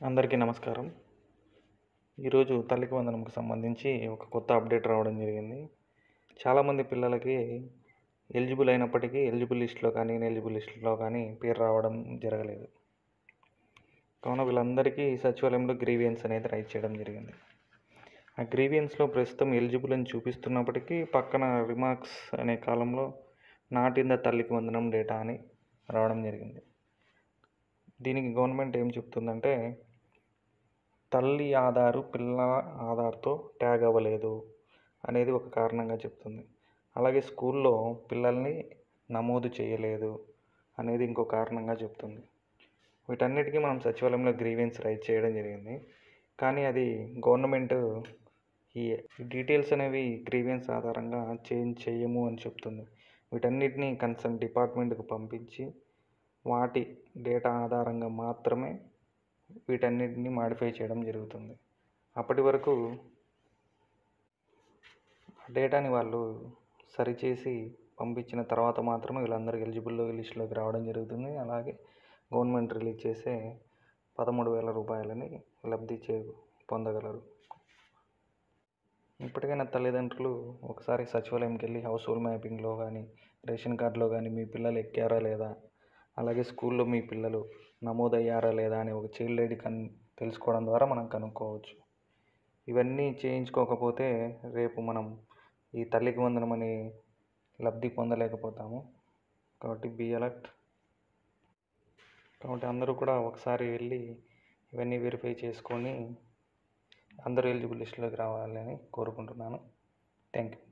అందరికీ నమస్కారం. ఈరోజు తల్లికి వందనంకి సంబంధించి ఒక కొత్త అప్డేట్ రావడం జరిగింది. చాలామంది పిల్లలకి ఎలిజిబుల్ అయినప్పటికీ ఎలిజిబుల్ లిస్ట్‌లో కానీ, ఇనెలిజిబుల్ లిస్ట్‌లో కానీ పేరు రావడం జరగలేదు. కావున వీళ్ళందరికీ సచివాలయంలో గ్రీవియన్స్ అనేది రైజ్ చేయడం జరిగింది. ఆ గ్రీవియన్స్‌లో ప్రస్తుతం ఎలిజిబుల్ అని చూపిస్తున్నప్పటికీ పక్కన రిమార్క్స్ అనే కాలంలో నాట్ ఇన్ ద తల్లికి వందనం డేటా అని రావడం జరిగింది. దీనికి గవర్నమెంట్ ఏం చెప్తుందంటే, తల్లి ఆధారు పిల్లల ఆధార్‌తో ట్యాగ్ అవ్వలేదు అనేది ఒక కారణంగా చెప్తుంది. అలాగే స్కూల్లో పిల్లల్ని నమోదు చేయలేదు అనేది ఇంకో కారణంగా చెప్తుంది. వీటన్నిటికీ మనం సచివాలయంలో గ్రీవెన్స్ రైజ్ చేయడం జరిగింది. కానీ అది గవర్నమెంట్ ఈ డీటెయిల్స్ అనేవి గ్రీవెన్స్ ఆధారంగా చేంజ్ చేయము అని చెప్తుంది. వీటన్నిటిని కన్సర్న్ డిపార్ట్మెంట్‌కి పంపించి వాటి డేటా ఆధారంగా మాత్రమే వీటన్నిటిని మాడిఫై చేయడం జరుగుతుంది. అప్పటి వరకు డేటాని వాళ్ళు సరిచేసి పంపించిన తర్వాత మాత్రమే వీళ్ళందరూ ఎలిజిబుల్ లిస్టులోకి రావడం జరుగుతుంది. అలాగే గవర్నమెంట్ రిలీజ్ చేసే 13,000 రూపాయలని లబ్ధి పొందగలరు. ఇప్పటికైనా తల్లిదండ్రులు ఒకసారి సచివాలయంకి వెళ్ళి హౌస్ హోల్డ్ మ్యాపింగ్లో కానీ, రేషన్ కార్డులో కానీ మీ పిల్లలు ఎక్కారా లేదా, అలాగే స్కూల్లో మీ పిల్లలు నమోదయ్యారా లేదా అని ఒక చైల్డ్ ఐడి తెలుసుకోవడం ద్వారా మనం కనుక్కోవచ్చు. ఇవన్నీ చేయించుకోకపోతే రేపు మనం ఈ తల్లికి వందనం అనే లబ్ధి పొందలేకపోతాము. కాబట్టి బీ అలర్ట్. కాబట్టి అందరూ కూడా ఒకసారి వెళ్ళి ఇవన్నీ వెరిఫై చేసుకొని అందరూ ఎలిజిబుల్ లిస్టులోకి రావాలని కోరుకుంటున్నాను. Thank you.